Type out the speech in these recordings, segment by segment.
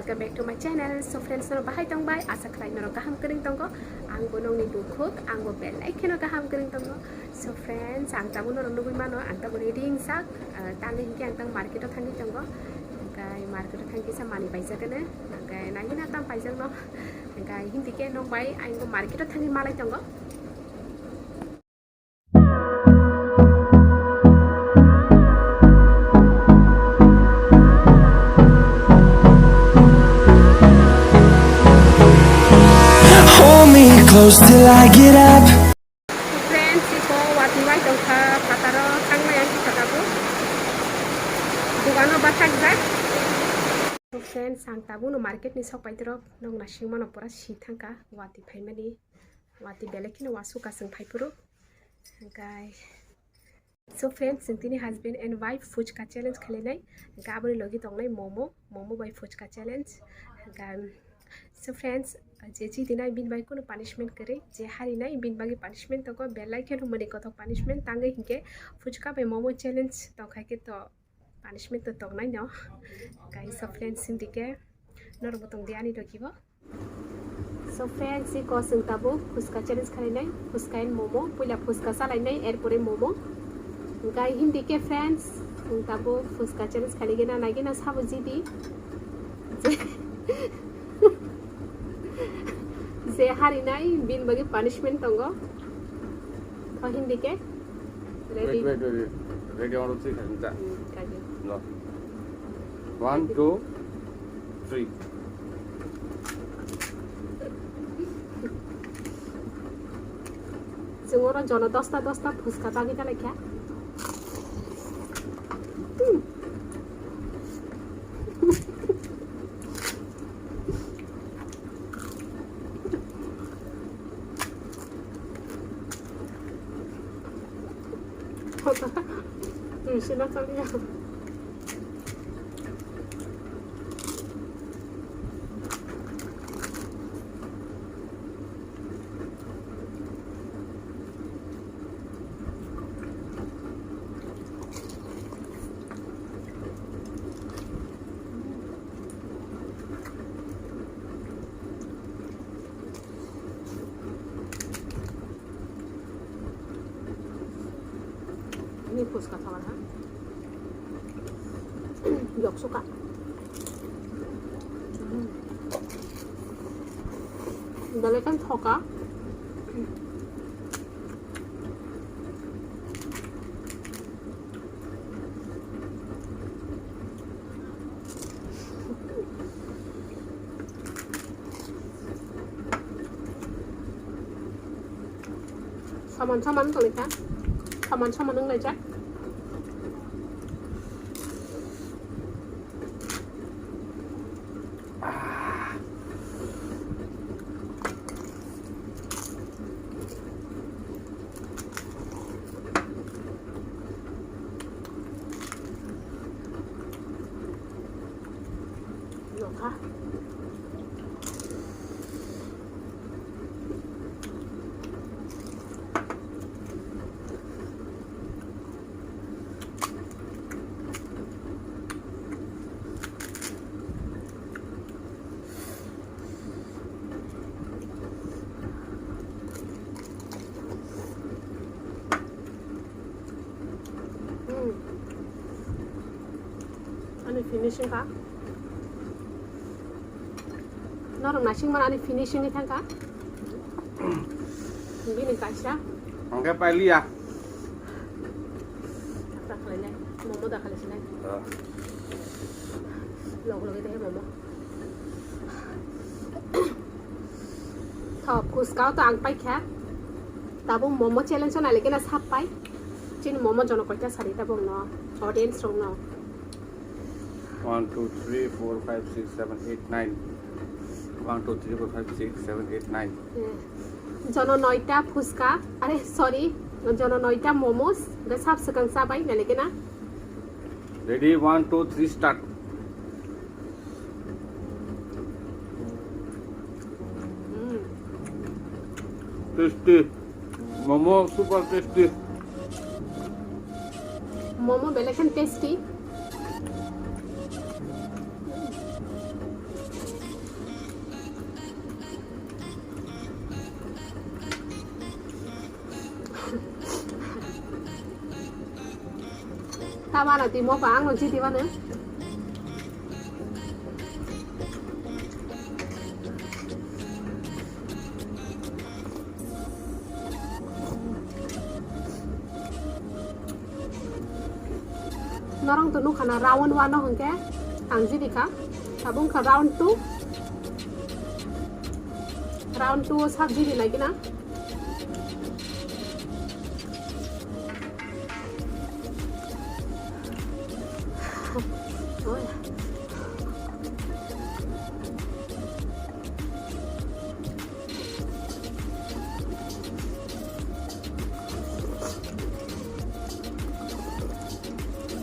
welcome back to my channel. So friends, no bahay tong bay asa khlai no gaham kering tong ko ang bonong ni bukhuk ang bo bel like no gaham kering tong ko. So friends, ang tabu no nugui mano ang tabu reading sak tangi hingke ang tang market o thangi tong ko. Kai market o thangi sa mani paisa kene. Kai nagi na tang paisa no. Kai hindi ke no bay ang ko market o thangi malai tong ko. Close till I get up. Friends, iko wati wai tong kha pataro thangmai ang katabu. Dugano bathak ja. So friends, ang tabu no market ni sok paidro nong nasingma no pura sithangka wati phaimani wati belekino wasu ka sing phaipuru. Guys. So friends, sintini husband and wife fuchka challenge khalenai. Gabri logi tongnai momo by fuchka challenge. So friends, जेची दिनाय बिन बाई कोनो punishment करे जे हारि नाय बिन बागी पनिशमेंट तको बेलाई के मने कथक पनिशमेंट तांगे हिके फुचका पे मोमो चैलेंज तो खाके तो पनिशमेंट तो तक नाय न गाइस ऑफ फ्रेंड्स सिंदिके नर बतंग दियानि दकिबो सो फ्रेंड्स इ कोसिं ताबो फुचका चैलेंज खालायनाय फुचका एन मोमो पहिला फुचका सालायनाय एरपरे मोमो गाय हिंदिके फ्रेंड्स ताबो फुचका चैलेंज खालिगेना नागिना साबो जिबि जे हारि नाय बिन बागी पनिशमेंट तंगो तो हिंदी के रेडी रेडी और उसी खंजा लो 1 2 3 जोंरा जन 10टा फुसका तागिता लेख्या Sila kaliya. Ini fuska tawar ha. Yok suka. Dalekan thoka. Saman tuh lihat. Saman nung leja. Ha. Ani finishing ka? Norong nasing mana ani finishing ni thangka? Hindi ni kasya. Angke pali ya. Tak khalene. Momo dah khale sine. Log ite momo. Tho fuska to ang pai kha. Tabo momo challenge na leke na sap pai. Chin momo jono koita sari tabo no. Audience rong no. 1 2 3 4 5 6 7 8 9 1 2 3 4 5 6 7 8 9 जनो 9टा फुसका अरे sorry जनो 9टा मोमोस ग साफ सकंग साबाई न लेके ना ready 1 2 3 start tasty momo super tasty momo बेलेकन tasty Tama na ti mo pa ang ji di ba na? Narang tu nu kana round 1 no hangke ang ji di ka tabung ka round 2 sab ji di lagi na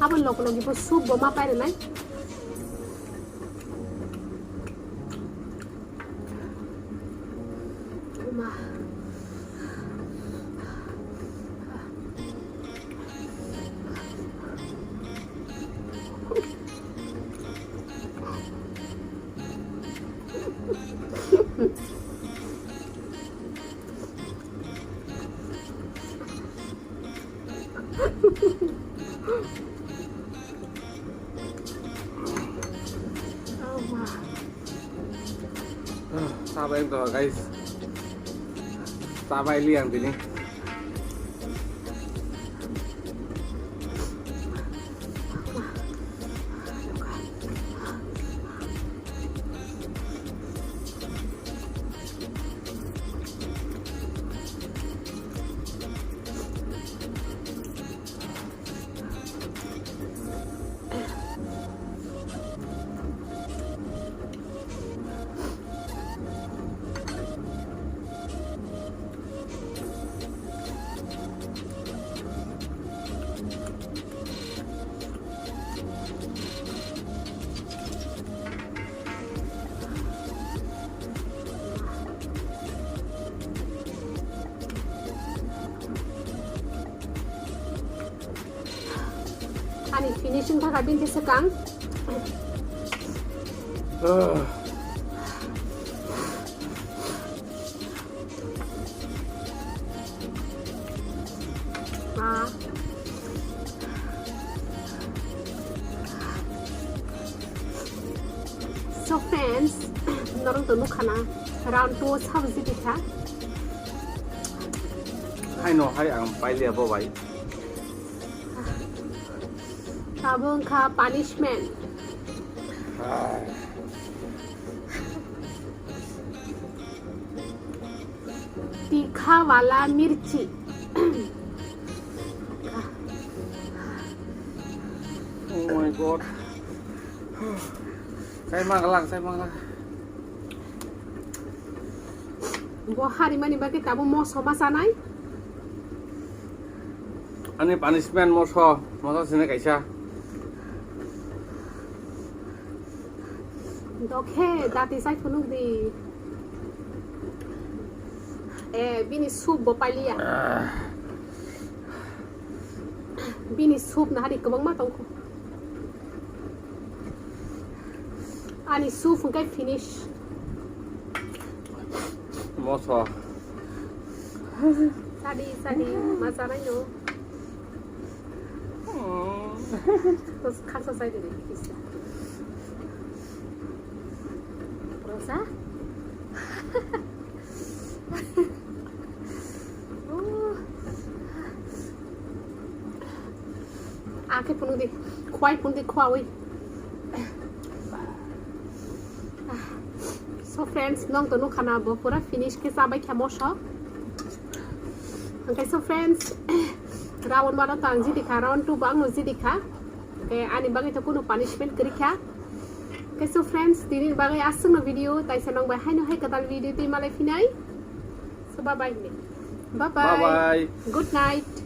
Abon lok lagi po soup bo mapai de nai ma Sabar yang tuh guys. Sabar liang ini. Ani finishing था kabin ti sekang. So friends, norong tunu khana round 2 sabji dikha. Hai no hai ang pai lia bo bai. Tabung ka punishment. तीखा वाला मिर्ची Oh my god. Saya manglang. Bo hari mani bagi tabu mo somasa nai. Ani punishment mo sini kaisa. Okay, dati sai punuk di. Bini soup bo palia. Bini soup na hari kebang matang ko. Ani soup ngai finish. Mo Sadi masalah no. Terus kasa saya deh bisa. Rosa? Ake puno di, kuai pun di kuai. So friends, nong tonu khana bo pura finish ke sabai khamosha. Okay, so friends, round 1 tang ji dikha, round 2 bang no ji dikha. Okay, ani bangai to kuno punishment kari kha. Okay, so friends, dini bagai asung no video, tai sanong bai hai no hai katal video ti malai finai. So bye bye. Bye bye. Bye bye. Good night.